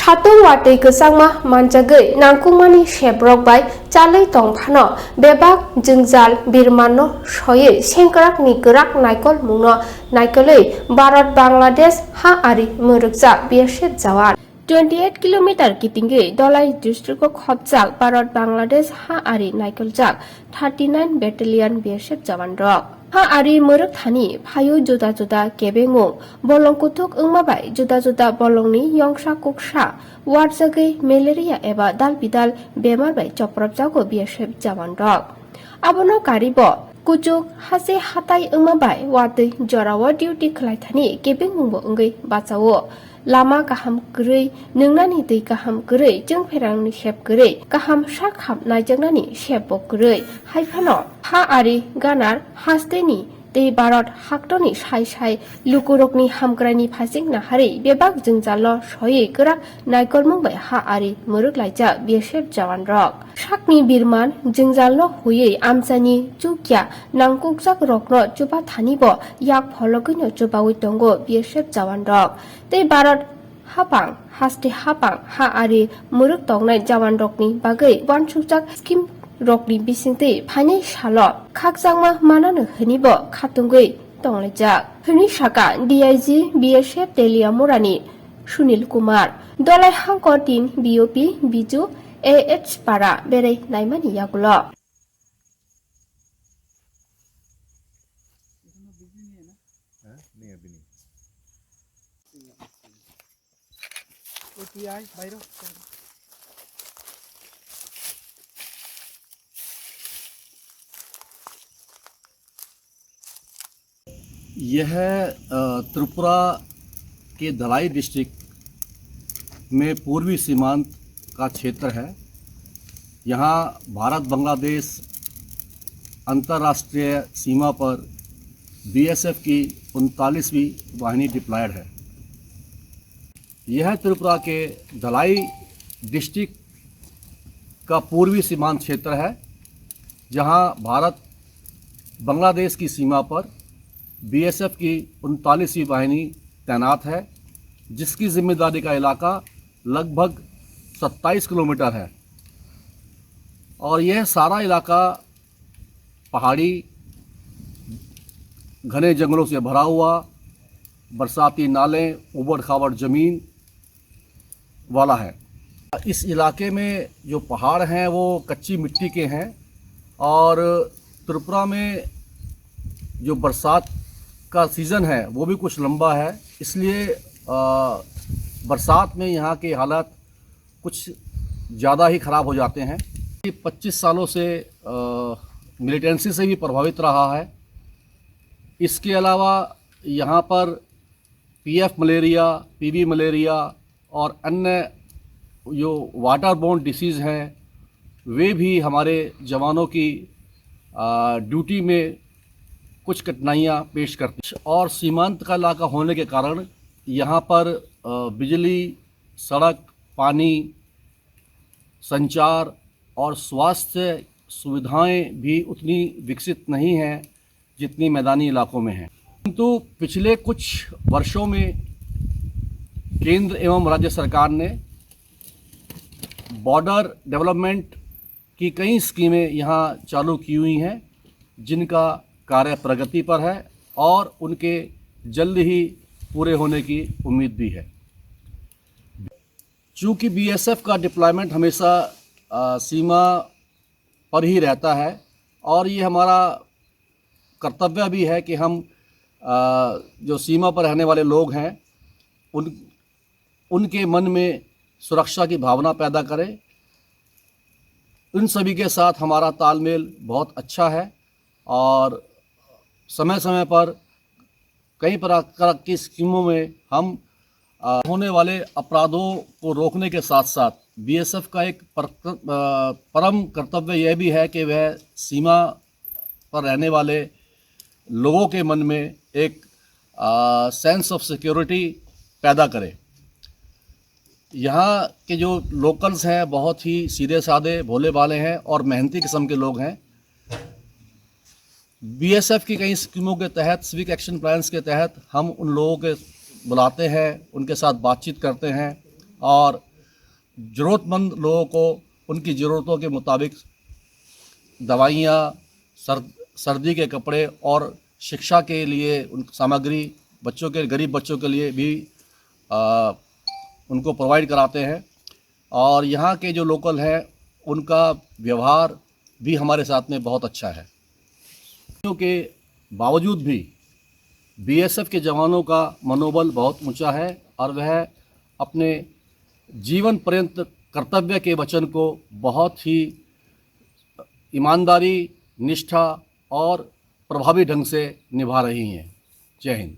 Hatung watui gesangma manjagoi nangkukmani shebrok bai chalai tongphano bebak jungjal birmano soye sengkrak ni gerak naikol mungno naikoloi Bharat Bangladesh ha ari murukjak BSF jawan 28 kilometer kitingge Dolai district ko khopjak Bharat Bangladesh ha ari naikoljak 39 battalion BSF jawan rok ha ari muruk thani phayu juda juda kebengo bolong kuthuk ungmabai juda juda bolongni yongsa kuksa warjagai malaria eba dalbidal bemar bai choprapjago BSF jawan rok abono karibo kujuk hase hatai ungmabai watui jorawa duty khlai thani kebengmungbo ungoi bachawo lama kaham gurui nungnani tui kaham gurui jengferangni shep gurui kaham sakham naijaknani shep gurui haifano ha ari ganar hasteni tei Bharat haktoni sai sai lukurokni hamgrani phasing nahari bebak jungjalo soye gerak naikolmung bai ha ari muruk laija BSF jawan rok sakni birman jungjalno huye amchani chukya nangkukjak rokno chupa thanibo yak phologoino chupawi tongo BSF jawan rok tei Bharat hapang haste hapang ha ari muruk tongnai jawan rokni bagai wansukjak scheme rokni bisingtei phani salo khakjangma manano hinibo khatungoi tonglaijak hini saka DIG BSF Teliamurani Sunil Kumar Dolai hangko tin BOP Biju AH para berei naimani yagulo यह त्रिपुरा के धलाई district में पूर्वी सीमांत का क्षेत्र है। यहाँ भारत बांग्लादेश अंतर्राष्ट्रीय सीमा पर BSF की 39वीं वाहिनी डिप्लॉयड है। यह त्रिपुरा के धलाई डिस्ट्रिक्ट का पूर्वी सीमांत क्षेत्र है, जहाँ भारत बांग्लादेश की सीमा पर BSF की 39वीं वाहिनी तैनात है, जिसकी जिम्मेदारी का इलाका लगभग 27 किलोमीटर है और यह सारा इलाका पहाड़ी घने जंगलों से भरा हुआ, बरसाती नाले, उबड़ खाबड़ ज़मीन वाला है। इस इलाके में जो पहाड़ हैं वो कच्ची मिट्टी के हैं और त्रिपुरा में जो बरसात का सीज़न है वो भी कुछ लंबा है, इसलिए बरसात में यहाँ के हालात कुछ ज़्यादा ही ख़राब हो जाते हैं। 25 सालों से मिलिटेंसी से भी प्रभावित रहा है। इसके अलावा यहाँ पर PF मलेरिया, PB मलेरिया और अन्य जो वाटर बोर्न डिसीज़ हैं वे भी हमारे जवानों की ड्यूटी में कुछ कठिनाइयाँ पेश करती हैं और सीमांत का इलाका होने के कारण यहाँ पर बिजली, सड़क, पानी, संचार और स्वास्थ्य सुविधाएं भी उतनी विकसित नहीं हैं जितनी मैदानी इलाकों में हैं। किंतु पिछले कुछ वर्षों में केंद्र एवं राज्य सरकार ने बॉर्डर डेवलपमेंट की कई स्कीमें यहाँ चालू की हुई हैं, जिनका कार्य प्रगति पर है और उनके जल्द ही पूरे होने की उम्मीद भी है। चूँकि BSF का डिप्लॉयमेंट हमेशा सीमा पर ही रहता है और ये हमारा कर्तव्य भी है कि हम जो सीमा पर रहने वाले लोग हैं उनके मन में सुरक्षा की भावना पैदा करें। उन सभी के साथ हमारा तालमेल बहुत अच्छा है और समय समय पर कई प्रकार की स्कीमों में हम होने वाले अपराधों को रोकने के साथ साथ BSF का एक परम कर्तव्य यह भी है कि वह सीमा पर रहने वाले लोगों के मन में एक सेंस ऑफ सिक्योरिटी पैदा करे। यहाँ के जो लोकल्स हैं बहुत ही सीधे साधे भोले भाले हैं और मेहनती किस्म के लोग हैं। BSF की कई स्कीमों के तहत, सिविक एक्शन प्लान्स के तहत हम उन लोगों के बुलाते हैं, उनके साथ बातचीत करते हैं और ज़रूरतमंद लोगों को उनकी ज़रूरतों के मुताबिक दवाइयाँ, सर्दी के कपड़े और शिक्षा के लिए उन सामग्री गरीब बच्चों के लिए भी उनको प्रोवाइड कराते हैं। और यहाँ के जो लोकल हैं उनका व्यवहार भी हमारे साथ में बहुत अच्छा है। के बावजूद भी बीएसएफ के जवानों का मनोबल बहुत ऊंचा है और वह अपने जीवन पर्यंत कर्तव्य के वचन को बहुत ही ईमानदारी, निष्ठा और प्रभावी ढंग से निभा रही हैं। जय हिंद।